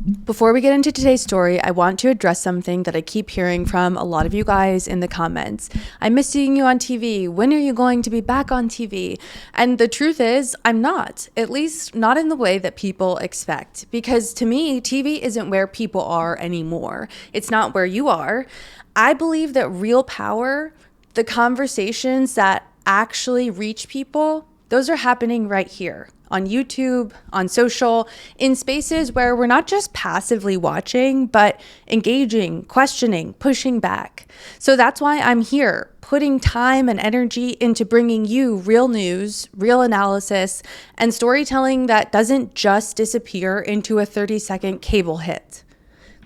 Before we get into today's story, I want to address something that I keep hearing from a lot of you guys in the comments. I miss seeing you on TV. When are you going to be back on TV? And the truth is, I'm not, at least not in the way that people expect. Because to me, TV isn't where people are anymore. It's not where you are. I believe that real power, the conversations that actually reach people, those are happening right here. On YouTube, on social, in spaces where we're not just passively watching, but engaging, questioning, pushing back. So that's why I'm here, putting time and energy into bringing you real news, real analysis, and storytelling that doesn't just disappear into a 30-second cable hit.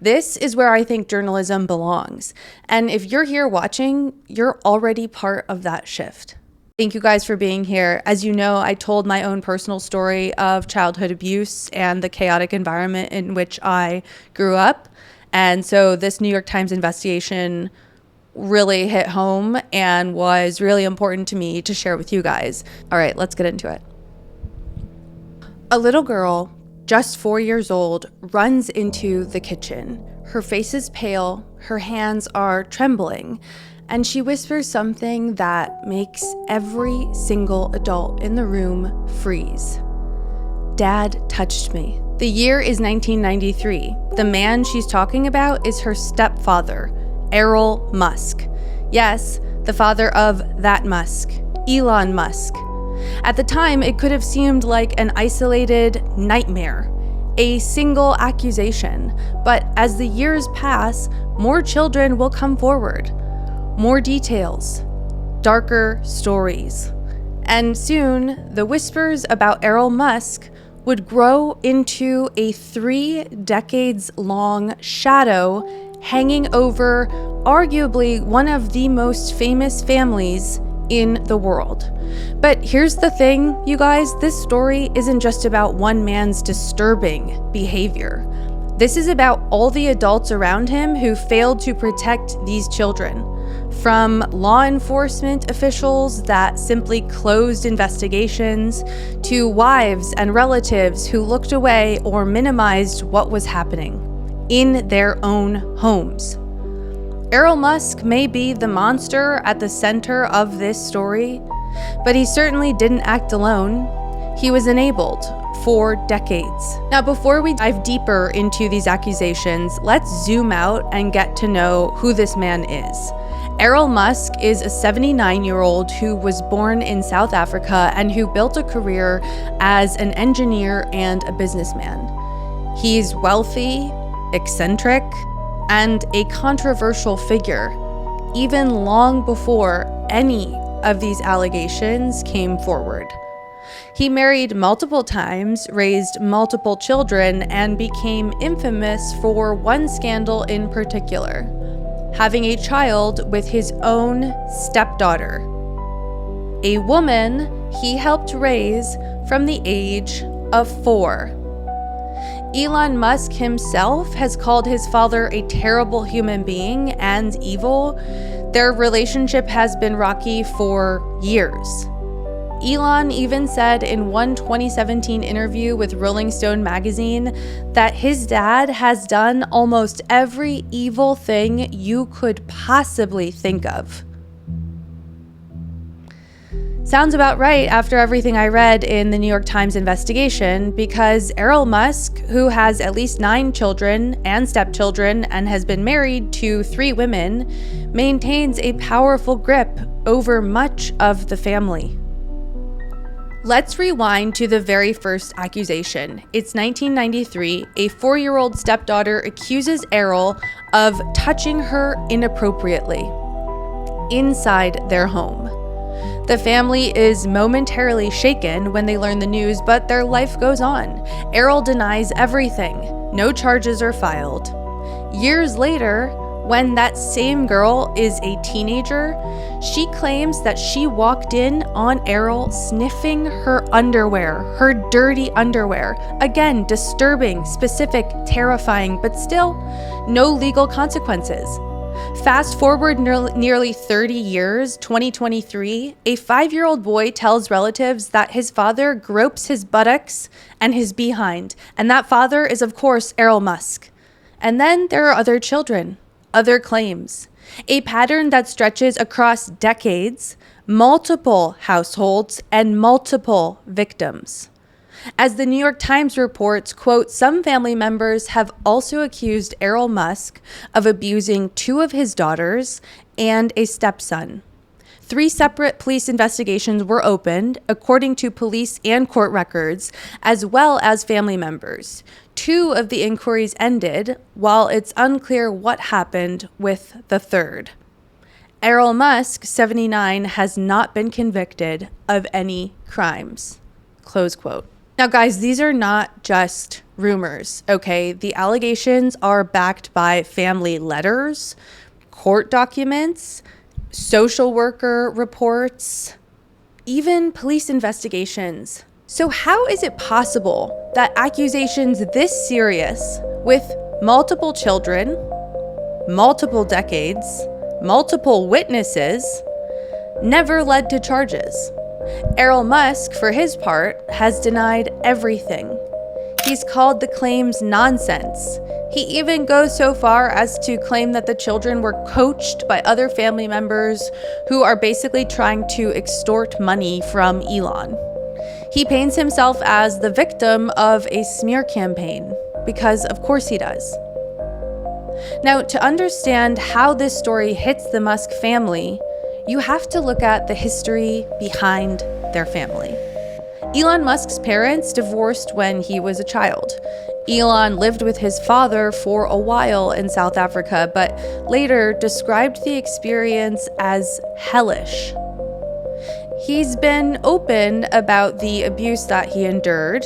This is where I think journalism belongs. And if you're here watching, you're already part of that shift. Thank you guys for being here. As you know, I told my own personal story of childhood abuse and the chaotic environment in which I grew up. And so this New York Times investigation really hit home and was really important to me to share with you guys. All right, let's get into it. A little girl, just 4 years old, runs into the kitchen. Her face is pale, her hands are trembling, and she whispers something that makes every single adult in the room freeze. "Dad touched me." The year is 1993. The man she's talking about is her stepfather, Errol Musk. Yes, the father of that Musk, Elon Musk. At the time, it could have seemed like an isolated nightmare, a single accusation. But as the years pass, more children will come forward. More details, darker stories. And soon, the whispers about Errol Musk would grow into a 3 decades-long shadow hanging over arguably one of the most famous families in the world. But here's the thing, you guys, this story isn't just about one man's disturbing behavior. This is about all the adults around him who failed to protect these children. From law enforcement officials that simply closed investigations, to wives and relatives who looked away or minimized what was happening in their own homes. Errol Musk may be the monster at the center of this story, but he certainly didn't act alone. He was enabled for decades. Now, before we dive deeper into these accusations, let's zoom out and get to know who this man is. Errol Musk is a 79-year-old who was born in South Africa and who built a career as an engineer and a businessman. He's wealthy, eccentric, and a controversial figure, even long before any of these allegations came forward. He married multiple times, raised multiple children, and became infamous for one scandal in particular: having a child with his own stepdaughter, a woman he helped raise from the age of 4. Elon Musk himself has called his father a terrible human being and evil. Their relationship has been rocky for years. Elon even said in one 2017 interview with Rolling Stone magazine that his dad has done almost every evil thing you could possibly think of. Sounds about right after everything I read in the New York Times investigation, because Errol Musk, who has at least 9 children and stepchildren and has been married to 3 women, maintains a powerful grip over much of the family. Let's rewind to the very first accusation. It's 1993. A 4-year-old stepdaughter accuses Errol of touching her inappropriately inside their home. The family is momentarily shaken when they learn the news, but their life goes on. Errol denies everything. No charges are filed. Years later, when that same girl is a teenager, she claims that she walked in on Errol sniffing her underwear, her dirty underwear. Again, disturbing, specific, terrifying, but still no legal consequences. Fast forward nearly 30 years, 2023, a 5-year-old boy tells relatives that his father gropes his buttocks and his behind, and that father is, of course, Errol Musk. And then there are other children, other claims, a pattern that stretches across decades, multiple households, and multiple victims. As the New York Times reports, quote, some family members have also accused Errol Musk of abusing 2 of his daughters and a stepson. 3 separate police investigations were opened, according to police and court records, as well as family members. 2 of the inquiries ended, while it's unclear what happened with the 3rd. Errol Musk, 79, has not been convicted of any crimes. Close quote. Now, guys, these are not just rumors, okay? The allegations are backed by family letters, court documents, social worker reports, even police investigations. So how is it possible that accusations this serious, with multiple children, multiple decades, multiple witnesses, never led to charges? Errol Musk, for his part, has denied everything. He's called the claims nonsense. He even goes so far as to claim that the children were coached by other family members who are basically trying to extort money from Elon. He paints himself as the victim of a smear campaign, because of course he does. Now, to understand how this story hits the Musk family, you have to look at the history behind their family. Elon Musk's parents divorced when he was a child. Elon lived with his father for a while in South Africa, but later described the experience as hellish. He's been open about the abuse that he endured,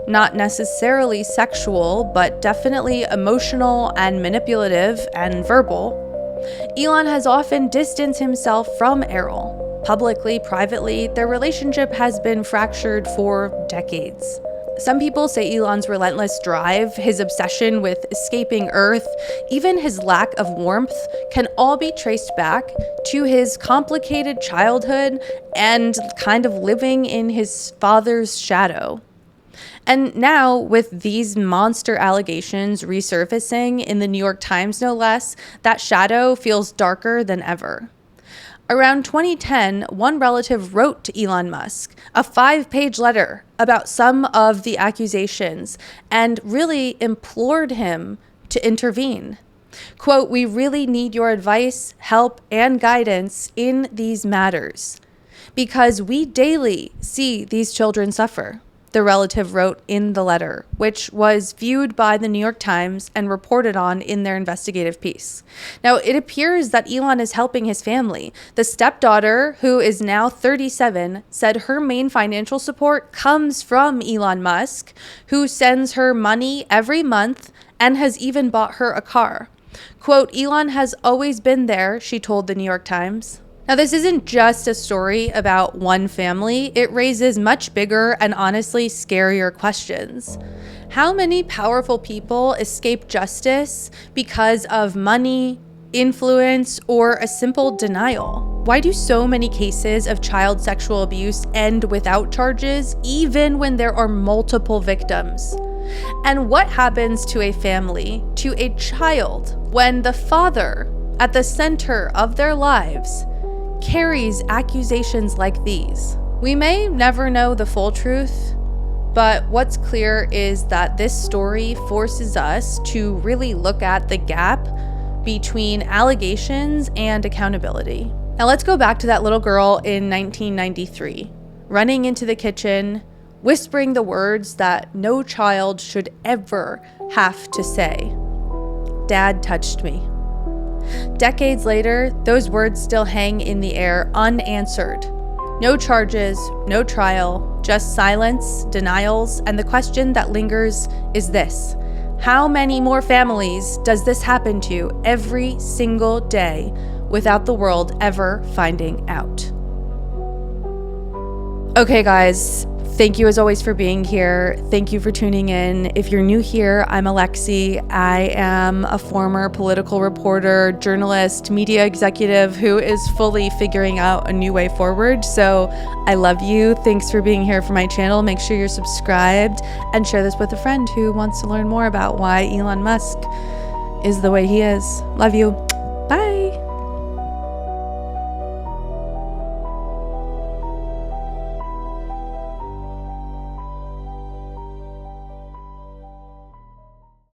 not necessarily sexual, but definitely emotional and manipulative and verbal. Elon has often distanced himself from Errol. Publicly, privately, their relationship has been fractured for decades. Some people say Elon's relentless drive, his obsession with escaping Earth, even his lack of warmth, can all be traced back to his complicated childhood and kind of living in his father's shadow. And now, with these monster allegations resurfacing in the New York Times, no less, that shadow feels darker than ever. Around 2010, one relative wrote to Elon Musk a 5-page letter about some of the accusations and really implored him to intervene. Quote, we really need your advice, help, and guidance in these matters because we daily see these children suffer. The relative wrote in the letter, which was viewed by the New York Times and reported on in their investigative piece. Now, it appears that Elon is helping his family. The stepdaughter, who is now 37, said her main financial support comes from Elon Musk, who sends her money every month and has even bought her a car. Quote, Elon has always been there, she told the New York Times. Now, this isn't just a story about one family. It raises much bigger and honestly scarier questions. How many powerful people escape justice because of money, influence, or a simple denial? Why do so many cases of child sexual abuse end without charges, even when there are multiple victims? And what happens to a family, to a child, when the father, at the center of their lives, carries accusations like these? We may never know the full truth, but what's clear is that this story forces us to really look at the gap between allegations and accountability. Now let's go back to that little girl in 1993, running into the kitchen, whispering the words that no child should ever have to say. Dad touched me. Decades later, those words still hang in the air unanswered. No charges, no trial, just silence, denials, and the question that lingers is this: how many more families does this happen to every single day without the world ever finding out? Okay, guys, Thank you as always for being here. Thank you for tuning in. If you're new here, I'm Alexi. I am a former political reporter, journalist, media executive who is fully figuring out a new way forward. So I love you. Thanks for being here for my channel. Make sure you're subscribed and share this with a friend who wants to learn more about why Elon Musk is the way he is. Love you. Bye.